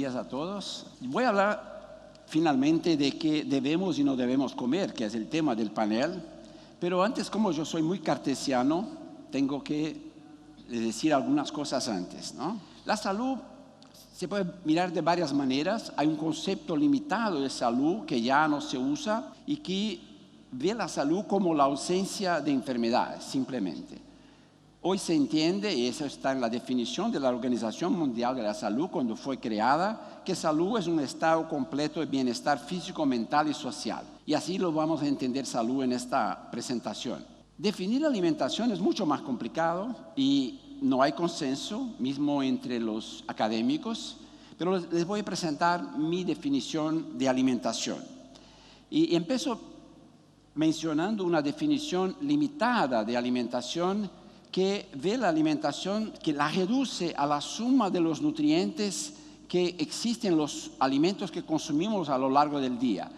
días a todos. Voy a hablar finalmente de qué debemos y no debemos comer, que es el tema del panel. Pero antes, como yo soy muy cartesiano, tengo que decir algunas cosas antes, ¿no? La salud se puede mirar de varias maneras. Hay un concepto limitado de salud que ya no se usa y que ve la salud como la ausencia de enfermedades, simplemente. Hoy se entiende, y eso está en la definición de la Organización Mundial de la Salud cuando fue creada, que salud es un estado completo de bienestar físico, mental y social. Y así lo vamos a entender salud en esta presentación. Definir la alimentación es mucho más complicado y no hay consenso, mismo entre los académicos, pero les voy a presentar mi definición de alimentación. Y empiezo mencionando una definición limitada de alimentación que ve la alimentación, que la reduce a la suma de los nutrientes que existen en los alimentos que consumimos a lo largo del día.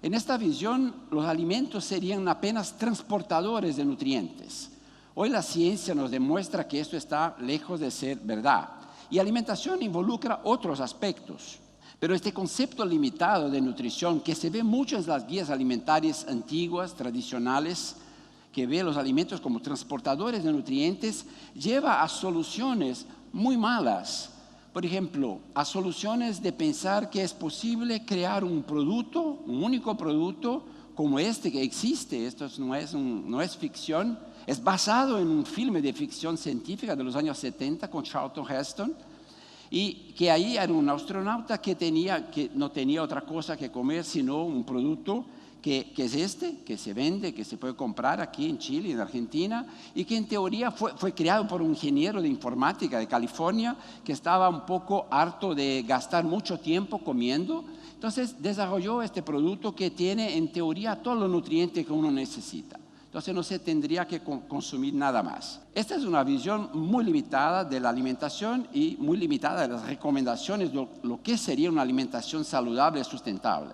En esta visión, los alimentos serían apenas transportadores de nutrientes. Hoy la ciencia nos demuestra que esto está lejos de ser verdad. Y alimentación involucra otros aspectos. Pero este concepto limitado de nutrición, que se ve mucho en las guías alimentarias antiguas, tradicionales, que ve los alimentos como transportadores de nutrientes, lleva a soluciones muy malas. Por ejemplo, a soluciones de pensar que es posible crear un producto, un único producto, como este que existe. Esto no es ficción, es basado en un filme de ficción científica de los años 70 con Charlton Heston, y que ahí era un astronauta que no tenía otra cosa que comer sino un producto que es este, que se vende, que se puede comprar aquí en Chile, en Argentina, y que en teoría fue creado por un ingeniero de informática de California que estaba un poco harto de gastar mucho tiempo comiendo. Entonces desarrolló este producto que tiene en teoría todos los nutrientes que uno necesita. Entonces no se tendría que consumir nada más. Esta es una visión muy limitada de la alimentación y muy limitada de las recomendaciones de lo que sería una alimentación saludable y sustentable.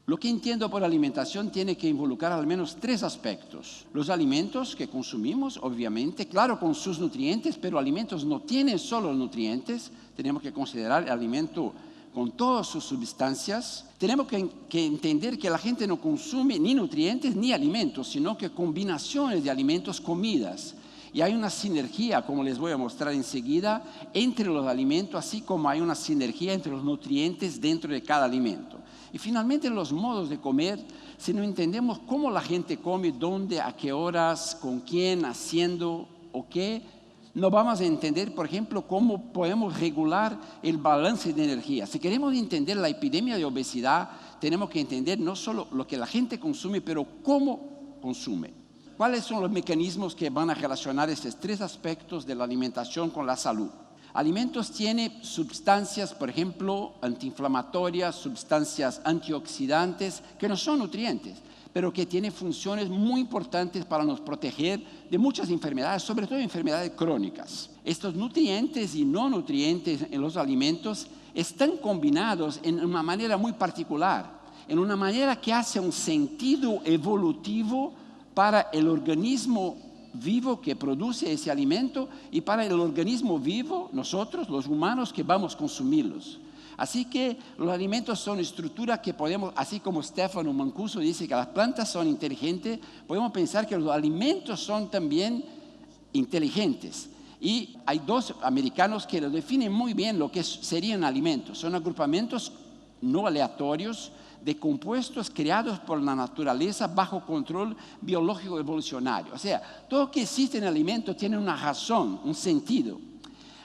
Lo que entiendo por alimentación tiene que involucrar al menos 3 aspectos. Los alimentos que consumimos, obviamente, claro, con sus nutrientes, pero alimentos no tienen solo nutrientes. Tenemos que considerar el alimento con todas sus sustancias. Tenemos que entender que la gente no consume ni nutrientes ni alimentos, sino que combinaciones de alimentos, comidas. Y hay una sinergia, como les voy a mostrar enseguida, entre los alimentos, así como hay una sinergia entre los nutrientes dentro de cada alimento. Y finalmente los modos de comer, si no entendemos cómo la gente come, dónde, a qué horas, con quién, haciendo o qué, no vamos a entender, por ejemplo, cómo podemos regular el balance de energía. Si queremos entender la epidemia de obesidad, tenemos que entender no solo lo que la gente consume, pero cómo consume. ¿Cuáles son los mecanismos que van a relacionar estos 3 aspectos de la alimentación con la salud? Alimentos tienen sustancias, por ejemplo, antiinflamatorias, sustancias antioxidantes, que no son nutrientes, pero que tienen funciones muy importantes para nos proteger de muchas enfermedades, sobre todo enfermedades crónicas. Estos nutrientes y no nutrientes en los alimentos están combinados en una manera muy particular, en una manera que hace un sentido evolutivo para el organismo vivo que produce ese alimento y para el organismo vivo, nosotros, los humanos, que vamos a consumirlos. Así que los alimentos son estructuras que podemos, así como Stefano Mancuso dice que las plantas son inteligentes, podemos pensar que los alimentos son también inteligentes. Y hay 2 americanos que lo definen muy bien lo que serían alimentos. Son agrupamientos no aleatorios de compuestos creados por la naturaleza bajo control biológico evolucionario. O sea, todo lo que existe en el alimento tiene una razón, un sentido.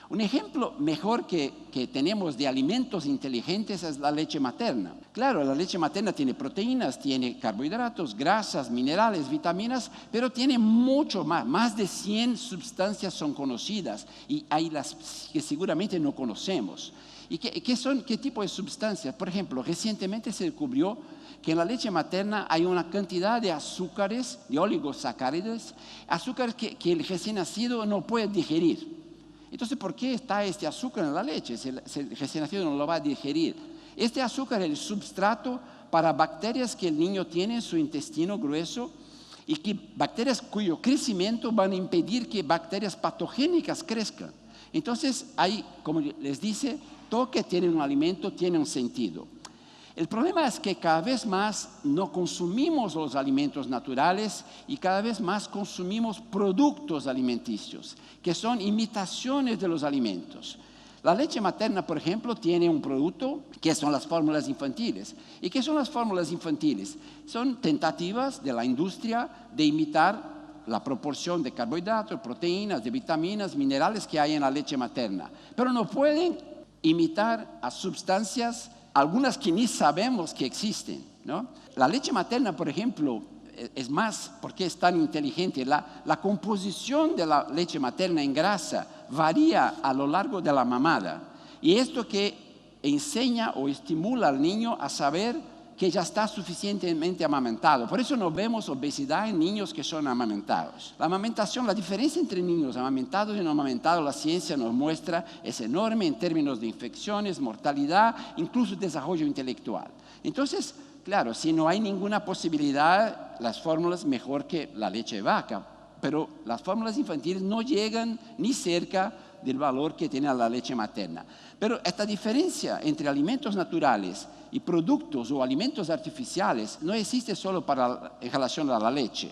Un ejemplo mejor que tenemos de alimentos inteligentes es la leche materna. Claro, la leche materna tiene proteínas, tiene carbohidratos, grasas, minerales, vitaminas, pero tiene mucho más. Más de 100 sustancias son conocidas y hay las que seguramente no conocemos. ¿Y qué tipo de sustancias? Por ejemplo, recientemente se descubrió que en la leche materna hay una cantidad de azúcares, de oligosacáridos, azúcares que el recién nacido no puede digerir. Entonces, ¿por qué está este azúcar en la leche? Si el recién nacido no lo va a digerir. Este azúcar es el substrato para bacterias que el niño tiene en su intestino grueso y que bacterias cuyo crecimiento van a impedir que bacterias patogénicas crezcan. Entonces, hay, como les dice, toque tiene un alimento, tiene un sentido. El problema es que cada vez más no consumimos los alimentos naturales y cada vez más consumimos productos alimenticios, que son imitaciones de los alimentos. La leche materna, por ejemplo, tiene un producto que son las fórmulas infantiles. ¿Y qué son las fórmulas infantiles? Son tentativas de la industria de imitar la proporción de carbohidratos, proteínas, de vitaminas, minerales que hay en la leche materna. Pero no pueden imitar a sustancias, algunas que ni sabemos que existen, ¿no? La leche materna, por ejemplo, es más, porque es tan inteligente, la composición de la leche materna en grasa varía a lo largo de la mamada. Y esto que enseña o estimula al niño a saber que ya está suficientemente amamantado. Por eso no vemos obesidad en niños que son amamentados. La amamentación, la diferencia entre niños amamentados y no amamentados, la ciencia nos muestra, es enorme en términos de infecciones, mortalidad, incluso desarrollo intelectual. Entonces, claro, si no hay ninguna posibilidad, las fórmulas mejor que la leche de vaca, pero las fórmulas infantiles no llegan ni cerca del valor que tiene la leche materna. Pero esta diferencia entre alimentos naturales y productos o alimentos artificiales no existe solo en relación a la leche.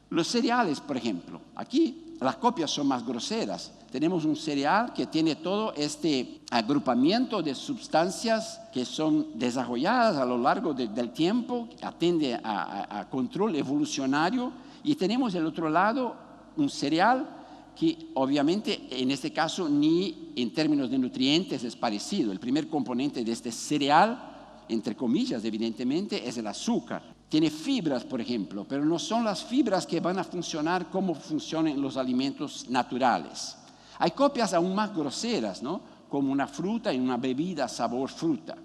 Los cereales, por ejemplo, aquí las copias son más groseras. Tenemos un cereal que tiene todo este agrupamiento de sustancias que son desarrolladas a lo largo del tiempo, que atiende a control evolucionario, y tenemos del otro lado un cereal que obviamente en este caso ni en términos de nutrientes es parecido. El primer componente de este cereal, entre comillas evidentemente, es el azúcar. Tiene fibras, por ejemplo, pero no son las fibras que van a funcionar como funcionan los alimentos naturales. Hay copias aún más groseras, ¿no? Como una fruta y una bebida sabor fruta.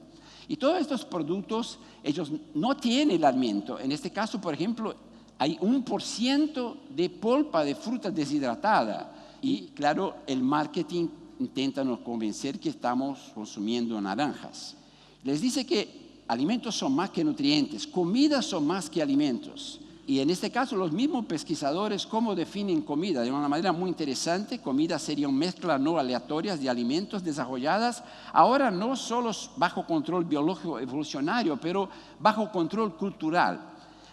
Y todos estos productos, ellos no tienen el alimento. En este caso, por ejemplo, hay 1% de polpa de fruta deshidratada. Y claro, el marketing intenta nos convencer que estamos consumiendo naranjas. Les dice que alimentos son más que nutrientes, comidas son más que alimentos. Y en este caso los mismos pesquisadores, ¿cómo definen comida? De una manera muy interesante, comida sería una mezcla no aleatoria de alimentos desarrolladas, ahora no solo bajo control biológico evolucionario, pero bajo control cultural.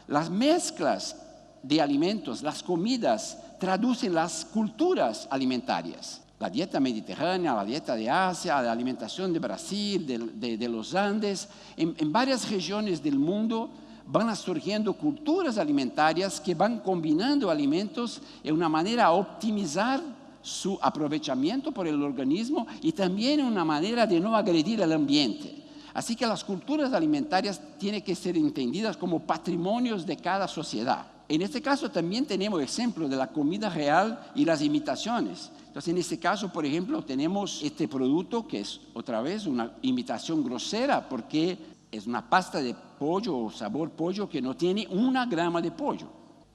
Las mezclas de alimentos, las comidas, traducen las culturas alimentarias. La dieta mediterránea, la dieta de Asia, la alimentación de Brasil, de los Andes. En varias regiones del mundo van surgiendo culturas alimentarias que van combinando alimentos en una manera a optimizar su aprovechamiento por el organismo y también en una manera de no agredir al ambiente. Así que las culturas alimentarias tienen que ser entendidas como patrimonios de cada sociedad. En este caso también tenemos ejemplos de la comida real y las imitaciones. Entonces, en este caso, por ejemplo, tenemos este producto que es otra vez una imitación grosera porque es una pasta de pollo o sabor pollo que no tiene 1 grama de pollo.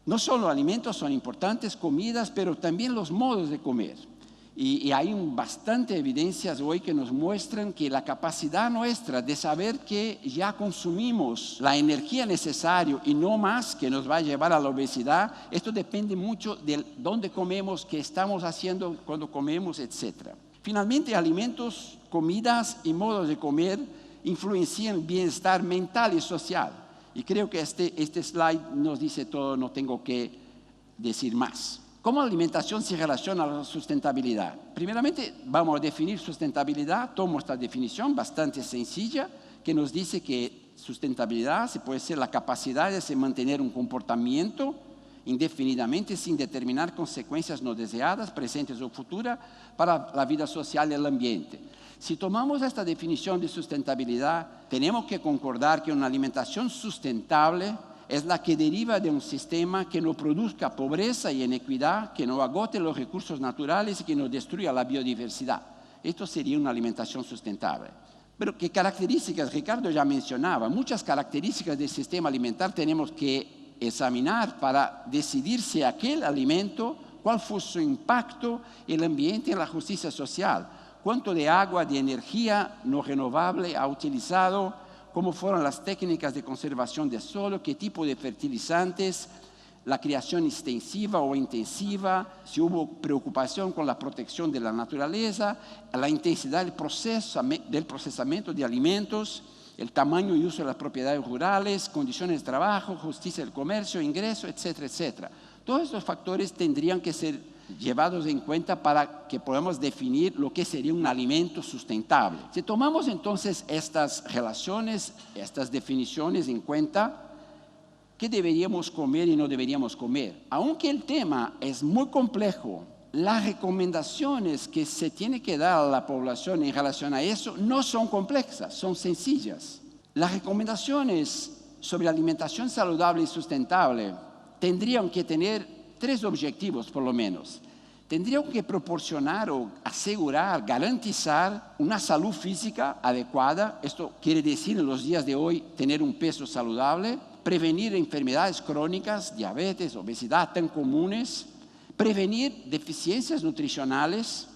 No solo alimentos son importantes, comidas, pero también los modos de comer. Y hay bastante evidencias hoy que nos muestran que la capacidad nuestra de saber que ya consumimos la energía necesaria y no más que nos va a llevar a la obesidad, esto depende mucho de dónde comemos, qué estamos haciendo cuando comemos, etc. Finalmente, alimentos, comidas y modos de comer influencian el bienestar mental y social. Y creo que este slide nos dice todo, no tengo que decir más. ¿Cómo la alimentación se relaciona a la sustentabilidad? Primeramente, vamos a definir sustentabilidad. Tomo esta definición bastante sencilla que nos dice que sustentabilidad se puede ser la capacidad de mantener un comportamiento indefinidamente sin determinar consecuencias no deseadas, presentes o futuras, para la vida social y el ambiente. Si tomamos esta definición de sustentabilidad, tenemos que concordar que una alimentación sustentable es la que deriva de un sistema que no produzca pobreza y inequidad, que no agote los recursos naturales y que no destruya la biodiversidad. Esto sería una alimentación sustentable. Pero ¿qué características? Ricardo ya mencionaba, muchas características del sistema alimentar tenemos que examinar para decidir si aquel alimento, cuál fue su impacto en el ambiente y en la justicia social, cuánto de agua, de energía no renovable ha utilizado, cómo fueron las técnicas de conservación del suelo, qué tipo de fertilizantes, la creación extensiva o intensiva, si hubo preocupación con la protección de la naturaleza, la intensidad del procesamiento de alimentos, el tamaño y uso de las propiedades rurales, condiciones de trabajo, justicia del comercio, ingreso, etcétera, etcétera. Todos estos factores tendrían que ser llevados en cuenta para que podamos definir lo que sería un alimento sustentable. Si tomamos entonces estas relaciones, estas definiciones en cuenta, ¿qué deberíamos comer y no deberíamos comer? Aunque el tema es muy complejo, las recomendaciones que se tiene que dar a la población en relación a eso no son complejas, son sencillas. Las recomendaciones sobre alimentación saludable y sustentable tendrían que tener 3 objetivos por lo menos. Tendrían que proporcionar o asegurar, garantizar una salud física adecuada. Esto quiere decir en los días de hoy tener un peso saludable, prevenir enfermedades crónicas, diabetes, obesidad tan comunes, prevenir deficiencias nutricionales,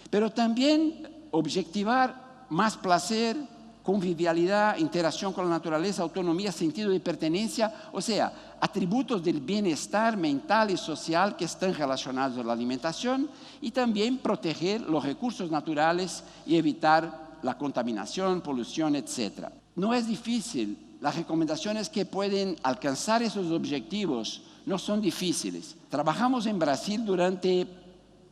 pero también objetivar más placer, convivialidad, interacción con la naturaleza, autonomía, sentido de pertenencia, o sea, atributos del bienestar mental y social que están relacionados a la alimentación, y también proteger los recursos naturales y evitar la contaminación, polución, etc. No es difícil. Las recomendaciones que pueden alcanzar esos objetivos no son difíciles. Trabajamos en Brasil durante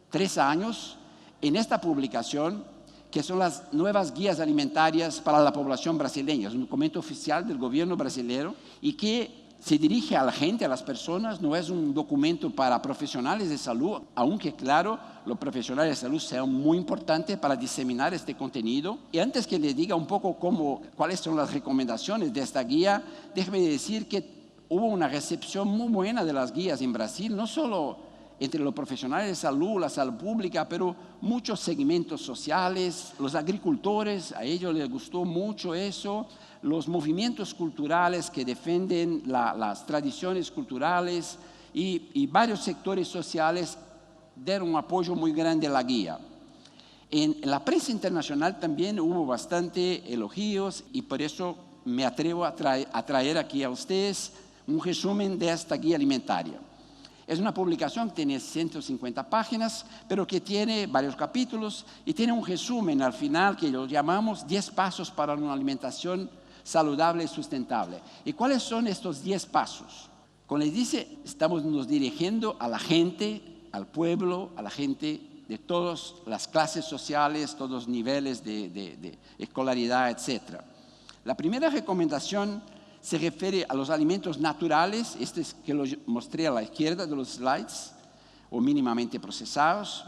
3 años en esta publicación, que son las nuevas guías alimentarias para la población brasileña. Es un documento oficial del gobierno brasileño y que se dirige a la gente, a las personas. No es un documento para profesionales de salud, aunque claro, los profesionales de salud sean muy importantes para diseminar este contenido. Y antes que les diga un poco cuáles son las recomendaciones de esta guía, déjeme decir que hubo una recepción muy buena de las guías en Brasil, no solo entre los profesionales de salud, la salud pública, pero muchos segmentos sociales, los agricultores, a ellos les gustó mucho eso, los movimientos culturales que defienden las tradiciones culturales y varios sectores sociales dieron un apoyo muy grande a la guía. En la prensa internacional también hubo bastante elogios y por eso me atrevo a traer aquí a ustedes un resumen de esta guía alimentaria. Es una publicación que tiene 150 páginas, pero que tiene varios capítulos y tiene un resumen al final que lo llamamos 10 pasos para una alimentación saludable y sustentable. ¿Y cuáles son estos 10 pasos? Como les dice, estamos nos dirigiendo a la gente, al pueblo, a la gente de todas las clases sociales, todos los niveles de escolaridad, etc. La primera recomendación se refiere a los alimentos naturales, este es que lo mostré a la izquierda de los slides, o mínimamente procesados.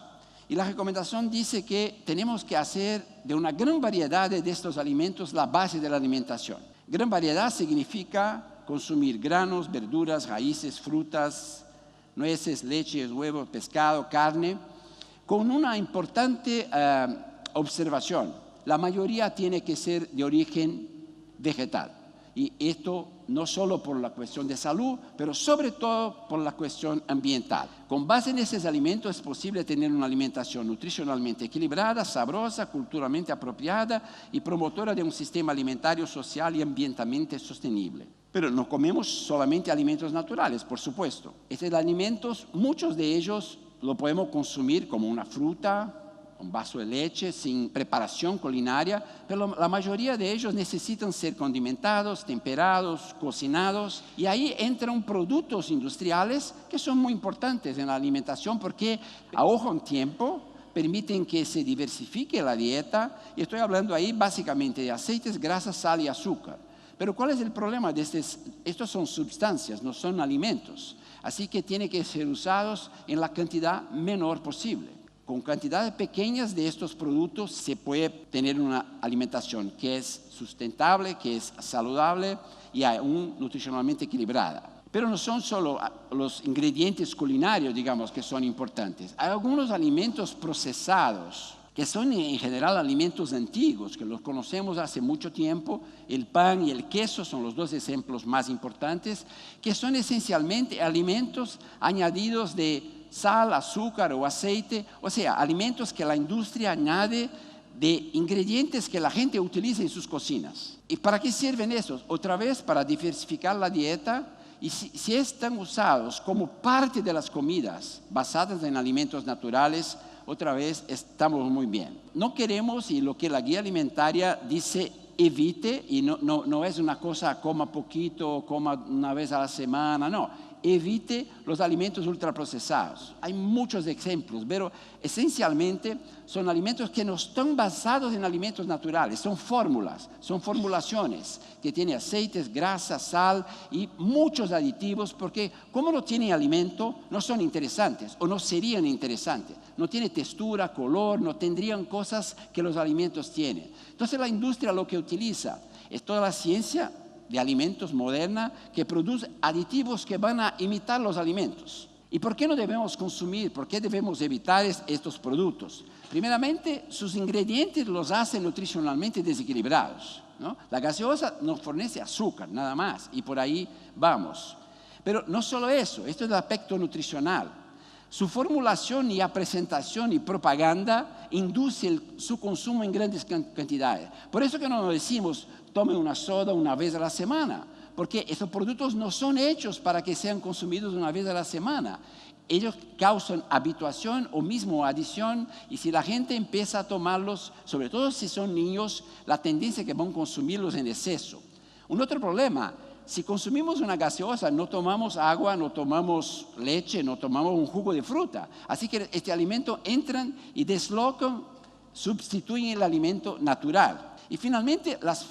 Y la recomendación dice que tenemos que hacer de una gran variedad de estos alimentos la base de la alimentación. Gran variedad significa consumir granos, verduras, raíces, frutas, nueces, leches, huevos, pescado, carne, con una importante observación. La mayoría tiene que ser de origen vegetal. Y esto no solo por la cuestión de salud, pero sobre todo por la cuestión ambiental. Con base en esos alimentos es posible tener una alimentación nutricionalmente equilibrada, sabrosa, culturalmente apropiada y promotora de un sistema alimentario, social y ambientalmente sostenible. Pero no comemos solamente alimentos naturales, por supuesto. Estos alimentos, muchos de ellos lo podemos consumir como una fruta, un vaso de leche, sin preparación culinaria, pero la mayoría de ellos necesitan ser condimentados, temperados, cocinados, y ahí entran productos industriales que son muy importantes en la alimentación porque ahorran tiempo, permiten que se diversifique la dieta, y estoy hablando ahí básicamente de aceites, grasas, sal y azúcar. Pero ¿cuál es el problema de estos? Estos son sustancias, no son alimentos, así que tienen que ser usados en la cantidad menor posible. Con cantidades pequeñas de estos productos se puede tener una alimentación que es sustentable, que es saludable y aún nutricionalmente equilibrada. Pero no son solo los ingredientes culinarios, digamos, que son importantes. Hay algunos alimentos procesados, que son en general alimentos antiguos, que los conocemos hace mucho tiempo. El pan y el queso son los 2 ejemplos más importantes, que son esencialmente alimentos añadidos de sal, azúcar o aceite, o sea, alimentos que la industria añade de ingredientes que la gente utiliza en sus cocinas. ¿Y para qué sirven esos? Otra vez para diversificar la dieta Y si están usados como parte de las comidas basadas en alimentos naturales, otra vez estamos muy bien. No queremos, y lo que la guía alimentaria dice, evite, y no es una cosa coma poquito, coma una vez a la semana, no. Evite los alimentos ultraprocesados. Hay muchos ejemplos, pero esencialmente son alimentos que no están basados en alimentos naturales, son fórmulas, son formulaciones que tienen aceites, grasa, sal y muchos aditivos, porque como no tienen alimento, no son interesantes o no serían interesantes. No tiene textura, color, no tendrían cosas que los alimentos tienen. Entonces la industria lo que utiliza es toda la ciencia de alimentos moderna que produce aditivos que van a imitar los alimentos. ¿Y por qué no debemos consumir? ¿Por qué debemos evitar estos productos? Primeramente, sus ingredientes los hacen nutricionalmente desequilibrados, ¿no? La gaseosa nos fornece azúcar, nada más, y por ahí vamos. Pero no solo eso, esto es el aspecto nutricional. Su formulación y presentación y propaganda induce su consumo en grandes cantidades. Por eso que no nos decimos, tome una soda una vez a la semana, porque estos productos no son hechos para que sean consumidos una vez a la semana. Ellos causan habituación o mismo adición, y si la gente empieza a tomarlos, sobre todo si son niños, la tendencia es que van a consumirlos en exceso. Un otro problema, si consumimos una gaseosa, no tomamos agua, no tomamos leche, no tomamos un jugo de fruta. Así que este alimento entran y deslocan, sustituyen el alimento natural. Y finalmente, las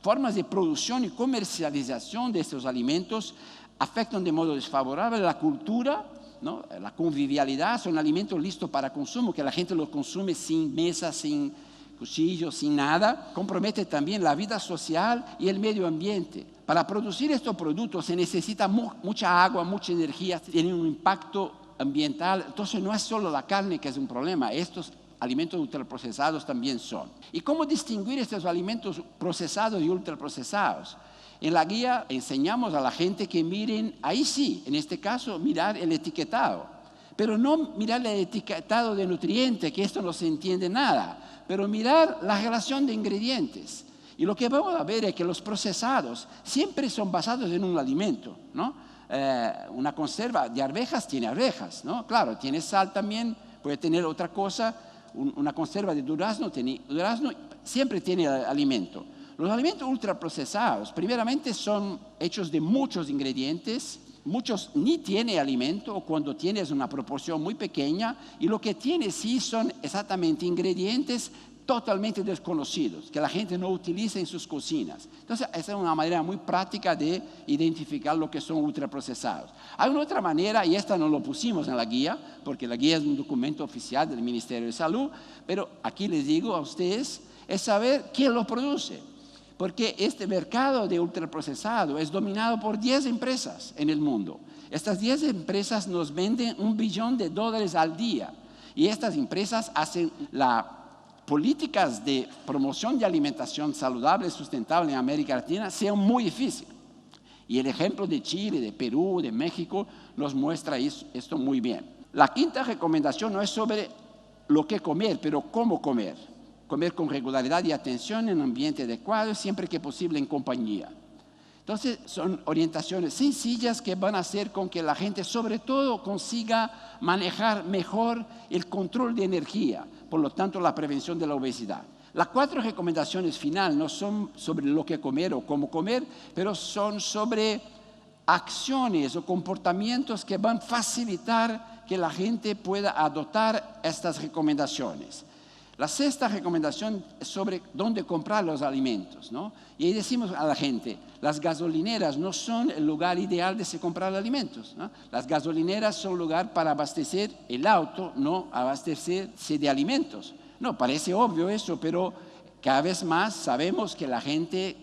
formas de producción y comercialización de estos alimentos afectan de modo desfavorable la cultura, ¿no? La convivialidad. Son alimentos listos para consumo, que la gente los consume sin mesa, sin cuchillo, sin nada. Compromete también la vida social y el medio ambiente. Para producir estos productos se necesita mucha agua, mucha energía, tienen un impacto ambiental. Entonces no es solo la carne que es un problema, estos alimentos ultraprocesados también son. ¿Y cómo distinguir estos alimentos procesados y ultraprocesados? En la guía enseñamos a la gente que miren, ahí sí, en este caso, mirar el etiquetado. Pero no mirar el etiquetado de nutrientes, que esto no se entiende nada, pero mirar la relación de ingredientes. Y lo que vamos a ver es que los procesados siempre son basados en un alimento, ¿no? Una conserva de arvejas tiene arvejas, ¿no? Claro, tiene sal también, puede tener otra cosa. Una conserva de durazno siempre tiene alimento. Los alimentos ultraprocesados, primeramente, son hechos de muchos ingredientes. Muchos ni tienen alimento, o cuando tiene es una proporción muy pequeña, y lo que tiene sí son exactamente ingredientes totalmente desconocidos, que la gente no utiliza en sus cocinas. Entonces, esa es una manera muy práctica de identificar lo que son ultraprocesados. Hay una otra manera, y esta no lo pusimos en la guía, porque la guía es un documento oficial del Ministerio de Salud, pero aquí les digo a ustedes, es saber quién lo produce. Porque este mercado de ultraprocesado es dominado por 10 empresas en el mundo. Estas 10 empresas nos venden $1 billón al día. Y estas empresas hacen las políticas de promoción de alimentación saludable y sustentable en América Latina sean muy difíciles. Y el ejemplo de Chile, de Perú, de México nos muestra esto muy bien. La quinta recomendación no es sobre lo que comer, pero cómo comer. Comer con regularidad y atención en un ambiente adecuado, siempre que posible en compañía. Entonces, son orientaciones sencillas que van a hacer con que la gente, sobre todo, consiga manejar mejor el control de energía, por lo tanto, la prevención de la obesidad. Las 4 recomendaciones finales no son sobre lo que comer o cómo comer, pero son sobre acciones o comportamientos que van a facilitar que la gente pueda adoptar estas recomendaciones. La sexta recomendación es sobre dónde comprar los alimentos, ¿no? Y ahí decimos a la gente, las gasolineras no son el lugar ideal de comprar alimentos, ¿no? Las gasolineras son un lugar para abastecer el auto, no abastecerse de alimentos. No, parece obvio eso, pero cada vez más sabemos que la gente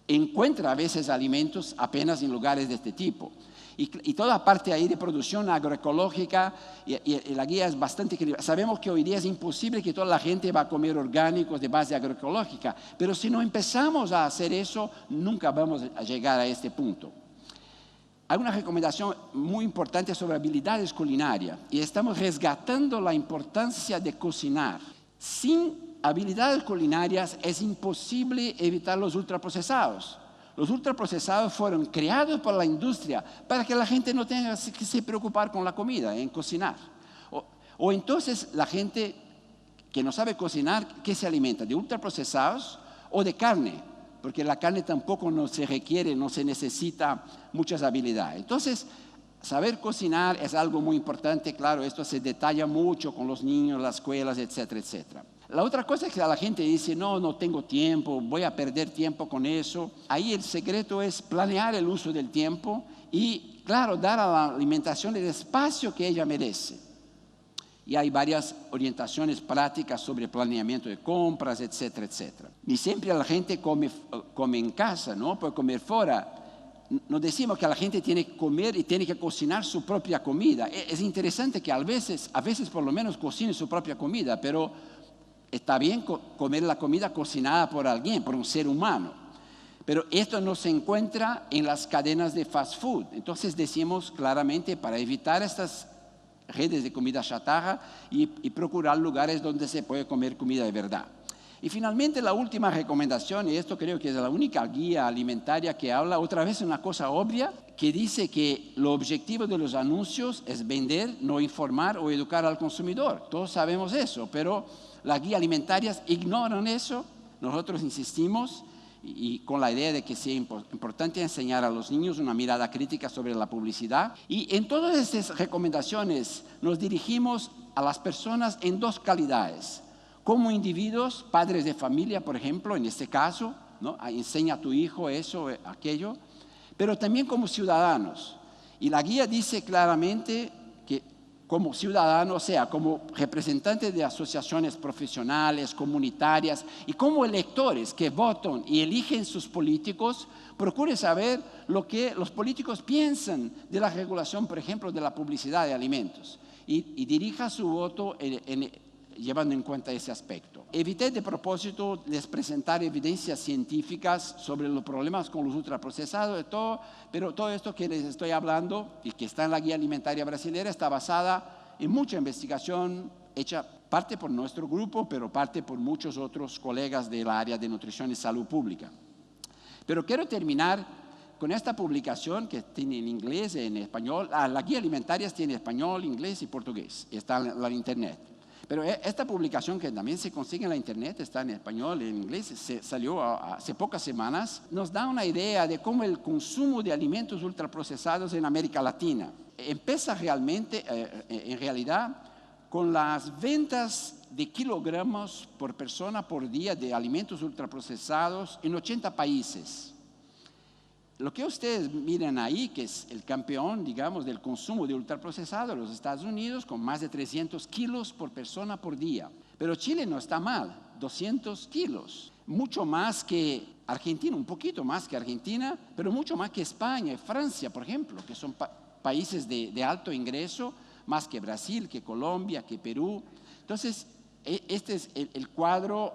encuentra a veces alimentos apenas en lugares de este tipo. Y toda parte ahí de producción agroecológica, y la guía es bastante equilibrada. Sabemos que hoy día es imposible que toda la gente va a comer orgánicos de base agroecológica, pero si no empezamos a hacer eso, nunca vamos a llegar a este punto. Hay una recomendación muy importante sobre habilidades culinarias, y estamos resgatando la importancia de cocinar. Sin habilidades culinarias es imposible evitar los ultraprocesados. Los ultraprocesados fueron creados por la industria para que la gente no tenga que se preocupar con la comida, en cocinar. O entonces la gente que no sabe cocinar, ¿qué se alimenta? ¿De ultraprocesados o de carne? Porque la carne tampoco no se requiere, no se necesita muchas habilidades. Entonces, saber cocinar es algo muy importante, claro, esto se detalla mucho con los niños, las escuelas, etcétera, etcétera. La otra cosa es que la gente dice, no tengo tiempo, voy a perder tiempo con eso. Ahí el secreto es planear el uso del tiempo y, claro, dar a la alimentación el espacio que ella merece. Y hay varias orientaciones prácticas sobre planeamiento de compras, etcétera, etcétera. Y siempre la gente come en casa, ¿no? Puede comer fuera. Nos decimos que la gente tiene que comer y tiene que cocinar su propia comida. Es interesante que a veces por lo menos cocine su propia comida, pero está bien comer la comida cocinada por alguien, por un ser humano. Pero esto no se encuentra en las cadenas de fast food. Entonces decimos claramente, para evitar estas redes de comida chatarra y procurar lugares donde se puede comer comida de verdad. Y finalmente la última recomendación, y esto creo que es la única guía alimentaria que habla, otra vez una cosa obvia, que dice que el objetivo de los anuncios es vender, no informar o educar al consumidor. Todos sabemos eso, pero las guías alimentarias ignoran eso. Nosotros insistimos y con la idea de que sea importante enseñar a los niños una mirada crítica sobre la publicidad. Y en todas estas recomendaciones nos dirigimos a las personas en dos calidades. Como individuos, padres de familia, por ejemplo, en este caso, ¿no? Enseña a tu hijo eso, aquello, pero también como ciudadanos. Y la guía dice claramente que como ciudadanos, o sea, como representantes de asociaciones profesionales, comunitarias y como electores que votan y eligen sus políticos, procure saber lo que los políticos piensan de la regulación, por ejemplo, de la publicidad de alimentos y dirija su voto llevando en cuenta ese aspecto. Evité de propósito les presentar evidencias científicas sobre los problemas con los ultraprocesados, pero todo esto que les estoy hablando y que está en la guía alimentaria brasileña está basada en mucha investigación hecha parte por nuestro grupo, pero parte por muchos otros colegas del área de nutrición y salud pública. Pero quiero terminar con esta publicación que tiene en inglés y en español. La guía alimentaria tiene español, inglés y portugués, está en la internet. Pero esta publicación, que también se consigue en la internet, está en español y en inglés, salió hace pocas semanas, nos da una idea de cómo el consumo de alimentos ultraprocesados en América Latina empieza realmente, en realidad, con las ventas de kilogramos por persona por día de alimentos ultraprocesados en 80 países. Lo que ustedes miran ahí, que es el campeón, digamos, del consumo de ultraprocesados en los Estados Unidos, con más de 300 kilos por persona por día. Pero Chile no está mal, 200 kilos. Mucho más que Argentina, un poquito más que Argentina, pero mucho más que España y Francia, por ejemplo, que son países de alto ingreso, más que Brasil, que Colombia, que Perú. Entonces, este es el cuadro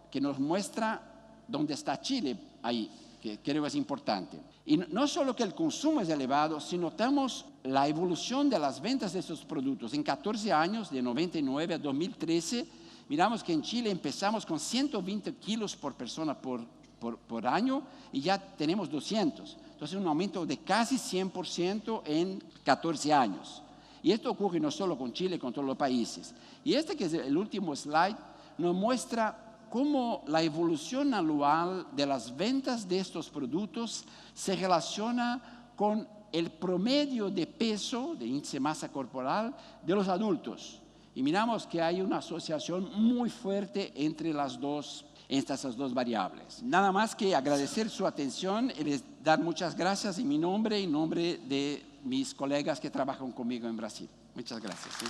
que nos muestra dónde está Chile ahí, que creo es importante. Y no solo que el consumo es elevado, si notamos la evolución de las ventas de estos productos. En 14 años, de 99 a 2013, miramos que en Chile empezamos con 120 kilos por persona por año y ya tenemos 200. Entonces, un aumento de casi 100% en 14 años. Y esto ocurre no solo con Chile, con todos los países. Y este, que es el último slide, nos muestra cómo la evolución anual de las ventas de estos productos se relaciona con el promedio de peso, de índice de masa corporal, de los adultos. Y miramos que hay una asociación muy fuerte entre estas dos variables. Nada más que agradecer su atención y les dar muchas gracias en mi nombre y en nombre de mis colegas que trabajan conmigo en Brasil. Muchas gracias. ¿Sí?